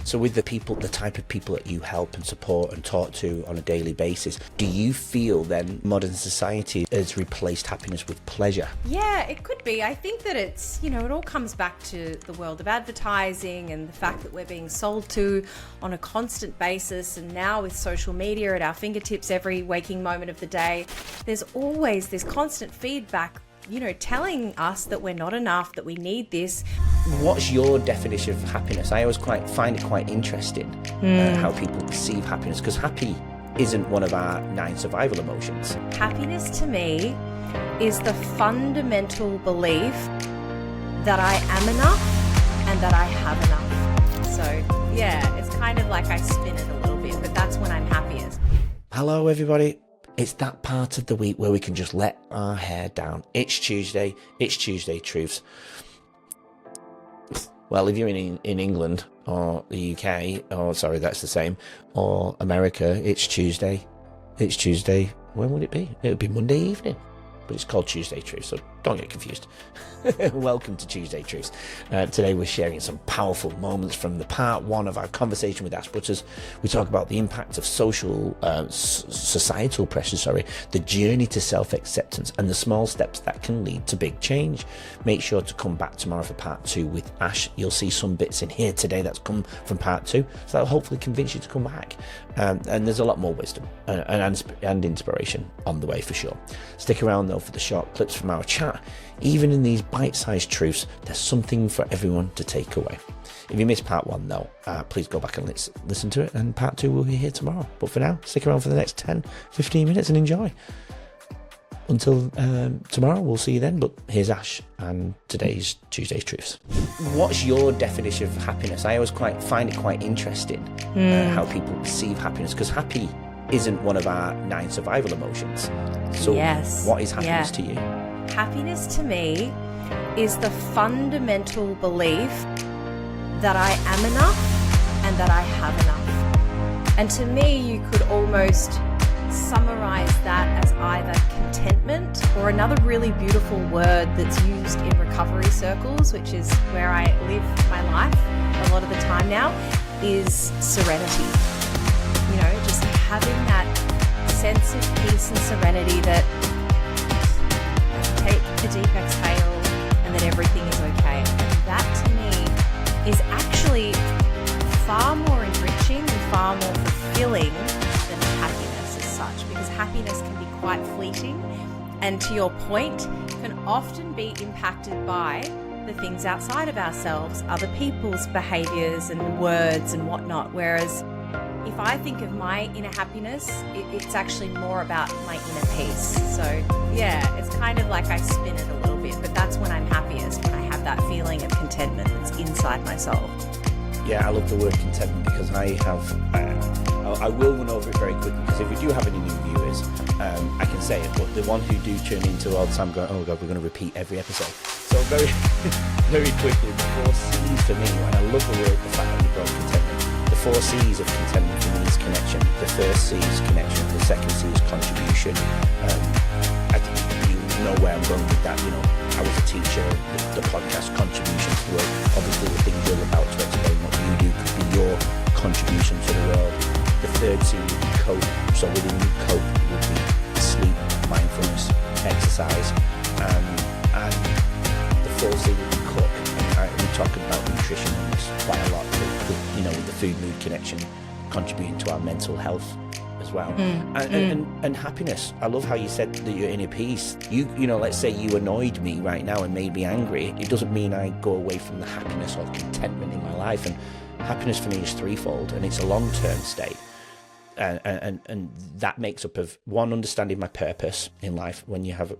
So with the type of people that you help and support and talk to on a daily basis, do you feel then modern society has replaced happiness with pleasure? Yeah, it could be. I think that it's, it all comes back to the world of advertising and the fact that we're being sold to on a constant basis. And now with social media at our fingertips every waking moment of the day, there's always this constant feedback, telling us that we're not enough, that we need this. What's your definition of happiness? I always find it quite interesting how people perceive happiness, because happy isn't one of our 9 survival emotions. Happiness to me is the fundamental belief that I am enough and that I have enough. So yeah, it's kind of like I spin it a little bit, but that's when I'm happiest. Hello everybody. It's that part of the week where we can just let our hair down. It's Tuesday Truths. Well, if you're in England or the UK, that's the same, or America, it's Tuesday. When would it be? It would be Monday evening. But it's called Tuesday Truths, so don't get confused. Welcome to Tuesday Truths. Today we're sharing some powerful moments from the part 1 of our conversation with Ash Butters. We talk about the impact of societal pressures, the journey to self-acceptance, and the small steps that can lead to big change. Make sure to come back tomorrow for part 2 with Ash. You'll see some bits in here today that's come from part 2, so that'll hopefully convince you to come back. And there's a lot more wisdom and inspiration on the way for sure. Stick around though for the short clips from our chat. Even in these bite-sized truths, there's something for everyone to take away. If you missed part 1 though, please go back and listen to it, and part 2 will be here tomorrow. But for now, stick around for the next 10-15 minutes and enjoy. Until tomorrow, we'll see you then. But here's Ash and today's Tuesday's Truths. What's your definition of happiness? I always find it quite interesting how people perceive happiness, because happy isn't one of our 9 survival emotions. So yes. What is happiness to you? Happiness to me is the fundamental belief that I am enough and that I have enough. And to me, you could almost summarize that as either contentment, or another really beautiful word that's used in recovery circles, which is where I live my life a lot of the time now, is serenity. Just having that sense of peace and serenity that take a deep exhale and that everything is okay. And that to me is actually far more enriching and far more fulfilling than happiness as such, because happiness can be quite fleeting, and to your point, can often be impacted by the things outside of ourselves, other people's behaviors and words and whatnot. Whereas if I think of my inner happiness, it's actually more about my inner peace. So yeah, it's kind of like I spin it a little bit, but that's when I'm happiest, when I have that feeling of contentment that's inside my soul. Yeah, I love the word contentment, because I will run over it very quickly, because if we do have any new viewers, I can say it, but the one who do turn into all the time going, oh God, we're going to repeat every episode. So very, very quickly, the 4 C's for me, and I love the fact that you brought contentment. The 4 C's of contentment for me is connection. The first C is connection. The second C is contribution. I think you know where I'm going with that. I was a teacher. The podcast contribution to the world. Obviously, the things you're about to explain what you do could be your contribution to the world. The third C would be cope. So within cope would be sleep, mindfulness, exercise, and the 4th C would be cook. And we talk about nutrition on this quite a lot. With the food-mood connection, contributing to our mental health as well. And happiness. I love how you said that you're in a peace. Let's say you annoyed me right now and made me angry. It doesn't mean I go away from the happiness or contentment in my life. And happiness for me is threefold, and it's a long-term state. And that makes up of, one, understanding my purpose in life. When you have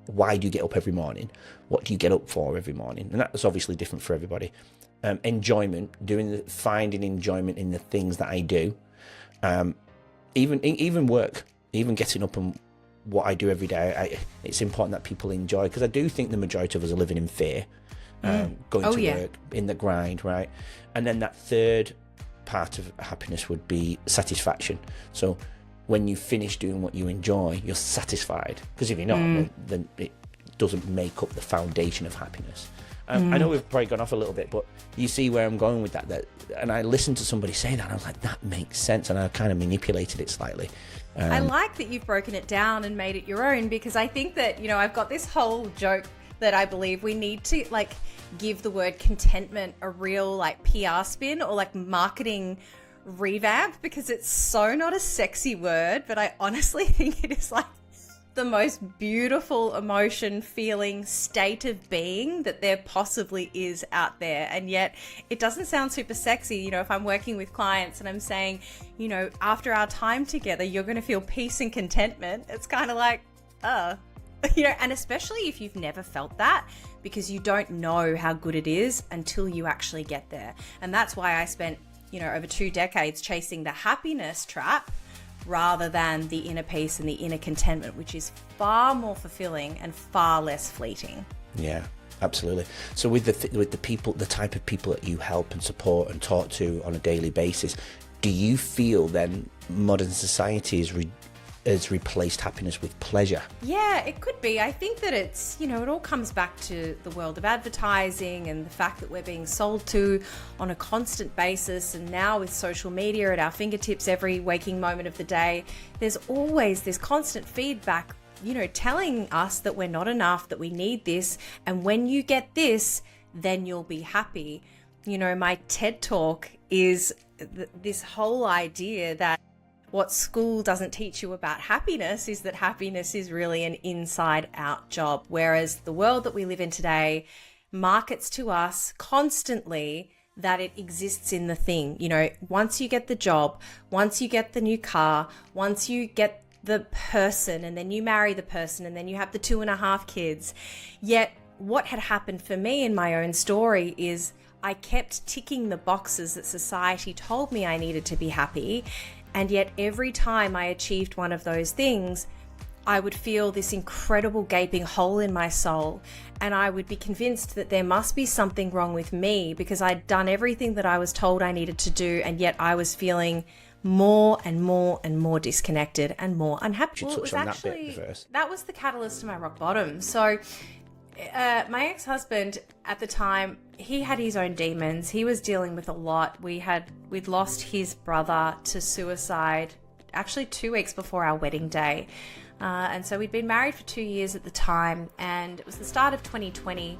why do you get up every morning? What do you get up for every morning? And that's obviously different for everybody. Enjoyment, finding enjoyment in the things that I do, even work, even getting up and what I do every day. It's important that people enjoy, because I do think the majority of us are living in fear, going to work, in the grind, right? And then that third part of happiness would be satisfaction. So when you finish doing what you enjoy, you're satisfied, because if you're not, then it doesn't make up the foundation of happiness. I know we've probably gone off a little bit, but you see where I'm going with that. And I listened to somebody say that, and I was like, that makes sense. And I kind of manipulated it slightly. I like that you've broken it down and made it your own, because I think that, I've got this whole joke that I believe we need to give the word contentment a real PR spin or marketing revamp, because it's so not a sexy word, but I honestly think it is the most beautiful emotion, feeling, state of being that there possibly is out there. And yet it doesn't sound super sexy. If I'm working with clients and I'm saying, after our time together, you're going to feel peace and contentment. It's kind of and especially if you've never felt that, because you don't know how good it is until you actually get there. And that's why I spent, over 2 decades chasing the happiness trap rather than the inner peace and the inner contentment, which is far more fulfilling and far less fleeting. Yeah, absolutely. So with the people, the type of people that you help and support and talk to on a daily basis, do you feel then modern society has replaced happiness with pleasure? Yeah, it could be. I think that it's, it all comes back to the world of advertising and the fact that we're being sold to on a constant basis. And now with social media at our fingertips every waking moment of the day, there's always this constant feedback, telling us that we're not enough, that we need this. And when you get this, then you'll be happy. My TED Talk is this whole idea that what school doesn't teach you about happiness is that happiness is really an inside-out job, whereas the world that we live in today markets to us constantly that it exists in the thing. Once you get the job, once you get the new car, once you get the person, and then you marry the person, and then you have the 2.5 kids. Yet what had happened for me in my own story is I kept ticking the boxes that society told me I needed to be happy. And yet every time I achieved one of those things, I would feel this incredible gaping hole in my soul. And I would be convinced that there must be something wrong with me, because I'd done everything that I was told I needed to do. And yet I was feeling more and more and more disconnected and more unhappy. Well, it was actually, that was the catalyst to my rock bottom. So my ex-husband at the time, he had his own demons. He was dealing with a lot. We'd lost his brother to suicide actually 2 weeks before our wedding day. And so we'd been married for 2 years at the time, and it was the start of 2020.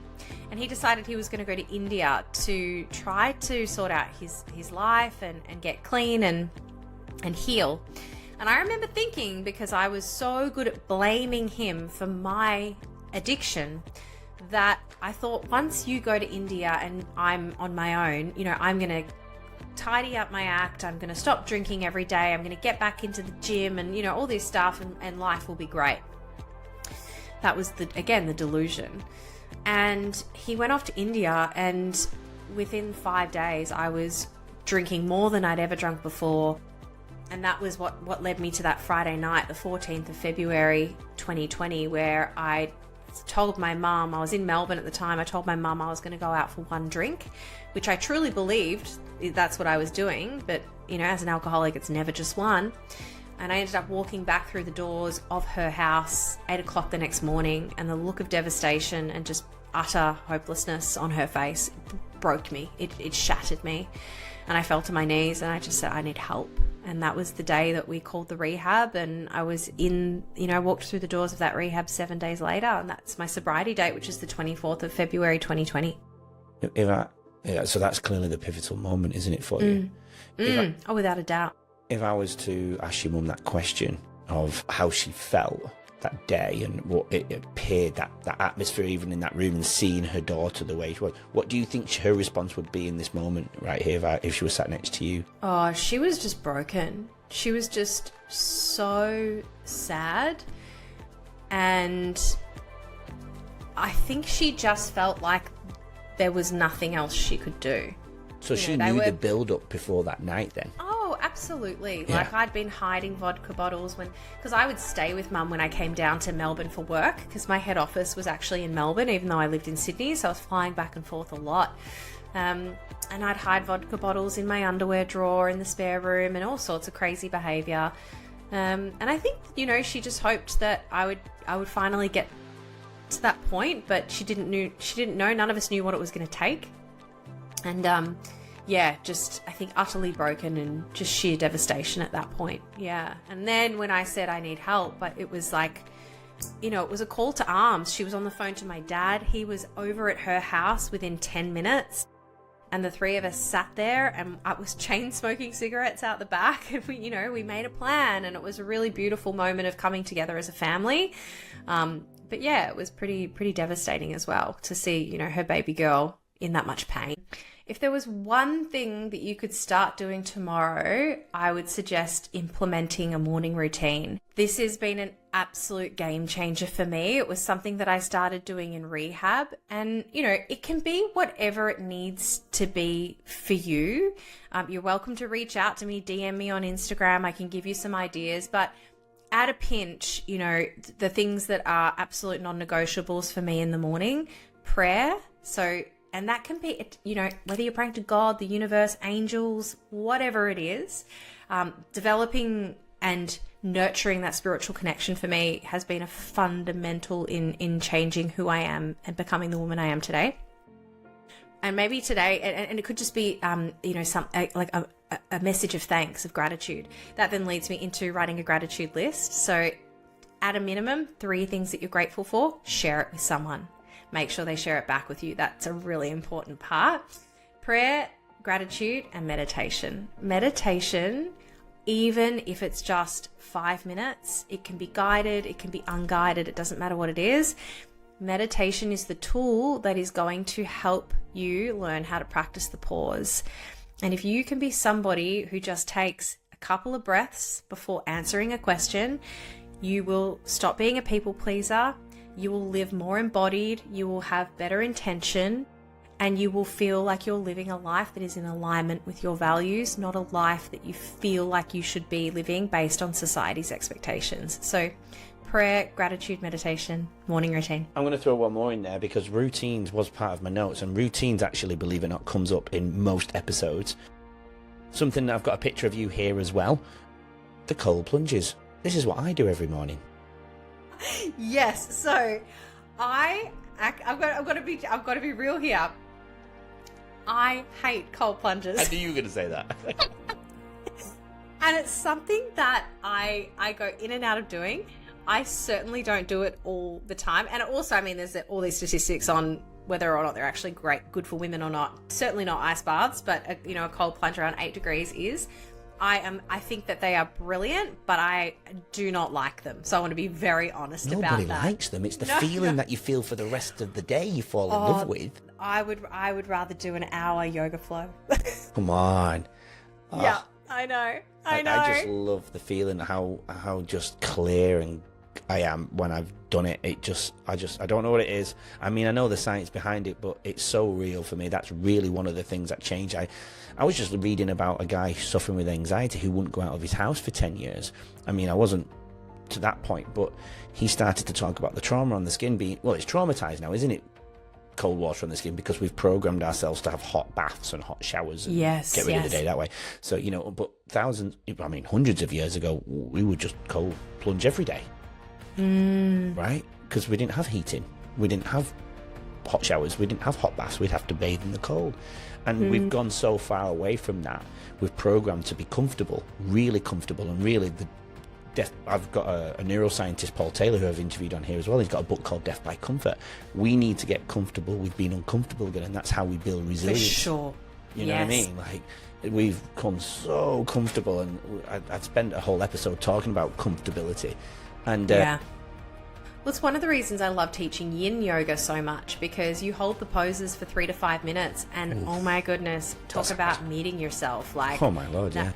And he decided he was going to go to India to try to sort out his life and get clean and heal. And I remember thinking, because I was so good at blaming him for my addiction, that I thought, once you go to India and I'm on my own, I'm going to tidy up my act, I'm going to stop drinking every day, I'm going to get back into the gym and, all this stuff, and life will be great. That was, the delusion. And he went off to India, and within 5 days, I was drinking more than I'd ever drunk before. And that was what led me to that Friday night, the 14th of February, 2020, where I told my mum, I was in Melbourne at the time, I told my mum I was going to go out for one drink, which I truly believed that's what I was doing. But, as an alcoholic, it's never just one. And I ended up walking back through the doors of her house 8 o'clock the next morning, and the look of devastation and just utter hopelessness on her face broke me. It shattered me. And I fell to my knees and I just said, I need help. And that was the day that we called the rehab, and I was I walked through the doors of that rehab 7 days later, and that's my sobriety date, which is the 24th of February 2020. So that's clearly the pivotal moment, isn't it, for you? Oh, without a doubt. If I was to ask your mum that question of how she felt that day and what it appeared, that atmosphere even in that room, and seeing her daughter the way she was, what do you think her response would be in this moment right here if she was sat next to you? Oh, she was just broken. She was just so sad, and I think she just felt like there was nothing else she could do. So she knew the build-up before that night then? Oh, absolutely. Yeah. Like, I'd been hiding vodka bottles because I would stay with Mum when I came down to Melbourne for work, because my head office was actually in Melbourne, even though I lived in Sydney, so I was flying back and forth a lot. And I'd hide vodka bottles in my underwear drawer in the spare room and all sorts of crazy behaviour. And I think, she just hoped that I would finally get to that point, but she didn't know. None of us knew what it was going to take. And just, I think, utterly broken and just sheer devastation at that point. Yeah. And then when I said I need help, but it was like, it was a call to arms. She was on the phone to my dad. He was over at her house within 10 minutes. And the three of us sat there, and I was chain smoking cigarettes out the back. And we made a plan, and it was a really beautiful moment of coming together as a family. But yeah, it was pretty devastating as well to see, her baby girl in that much pain. If there was one thing that you could start doing tomorrow, I would suggest implementing a morning routine. This has been an absolute game changer for me. It was something that I started doing in rehab, and it can be whatever it needs to be for you. You're welcome to reach out to me, DM me on Instagram. I can give you some ideas, but at a pinch, the things that are absolute non-negotiables for me in the morning: prayer. And that can be, whether you're praying to God, the universe, angels, whatever it is, developing and nurturing that spiritual connection for me has been a fundamental in changing who I am and becoming the woman I am today. And maybe today, and it could just be, a message of thanks, of gratitude. That then leads me into writing a gratitude list. So at a minimum, 3 things that you're grateful for, share it with someone. Make sure they share it back with you. That's a really important part. Prayer, gratitude, and meditation. Meditation, even if it's just 5 minutes, it can be guided, it can be unguided, it doesn't matter what it is. Meditation is the tool that is going to help you learn how to practice the pause. And if you can be somebody who just takes a couple of breaths before answering a question, you will stop being a people pleaser. You will live more embodied, you will have better intention, and you will feel like you're living a life that is in alignment with your values, not a life that you feel like you should be living based on society's expectations. So prayer, gratitude, meditation, morning routine. I'm going to throw one more in there because routines was part of my notes, and routines actually, believe it or not, comes up in most episodes. Something that I've got a picture of you here as well. The cold plunges. This is what I do every morning. Yes, so I've got to be real here. I hate cold plunges. I knew you were going to say that. And it's something that I go in and out of doing. I certainly don't do it all the time. And also, there's all these statistics on whether or not they're actually good for women or not. Certainly not ice baths, but a cold plunge around 8 degrees is. I think that they are brilliant, but I do not like them. So I want to be very honest about that. Nobody likes them. It's the feeling that you feel for the rest of the day you fall in love with. I would rather do an hour yoga flow. Come on. Yeah, I know. I know. I just love the feeling how just clear and I am when I've done it. I don't know what it is. I know the science behind it, but it's so real for me. That's really one of the things that changed. I was just reading about a guy suffering with anxiety who wouldn't go out of his house for 10 years. I wasn't to that point, but he started to talk about the trauma on the skin being, it's traumatized now, isn't it? Cold water on the skin, because we've programmed ourselves to have hot baths and hot showers and get rid of the day that way. So, but hundreds of years ago, we would just cold plunge every day. Right? Because we didn't have heating, we didn't have hot showers, we didn't have hot baths, we'd have to bathe in the cold. And we've gone so far away from that. We've programmed to be comfortable, really comfortable, and really I've got a neuroscientist, Paul Taylor, who I've interviewed on here as well. He's got a book called Death by Comfort. We need to get comfortable with being uncomfortable again, and that's how we build resilience. For sure. You know what I mean? We've become so comfortable, and I'd spent a whole episode talking about comfortability. And well, it's one of the reasons I love teaching yin yoga so much, because you hold the poses for 3 to 5 minutes, and oh my goodness, talk about meeting yourself. Oh my Lord, yeah.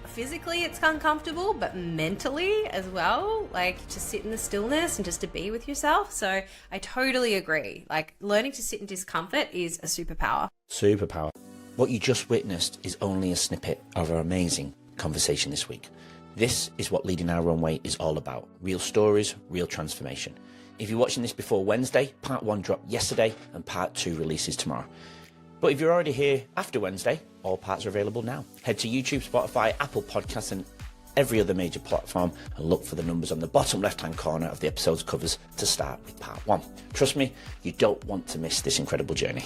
Physically it's uncomfortable, but mentally as well, to sit in the stillness and just to be with yourself. So I totally agree. Learning to sit in discomfort is a superpower. Superpower. What you just witnessed is only a snippet of our amazing conversation this week. This is what Leading Our Own Way is all about. Real stories, real transformation. If you're watching this before Wednesday, part 1 dropped yesterday and part 2 releases tomorrow. But if you're already here after Wednesday, all parts are available now. Head to YouTube, Spotify, Apple Podcasts and every other major platform and look for the numbers on the bottom left-hand corner of the episode's covers to start with part 1. Trust me, you don't want to miss this incredible journey.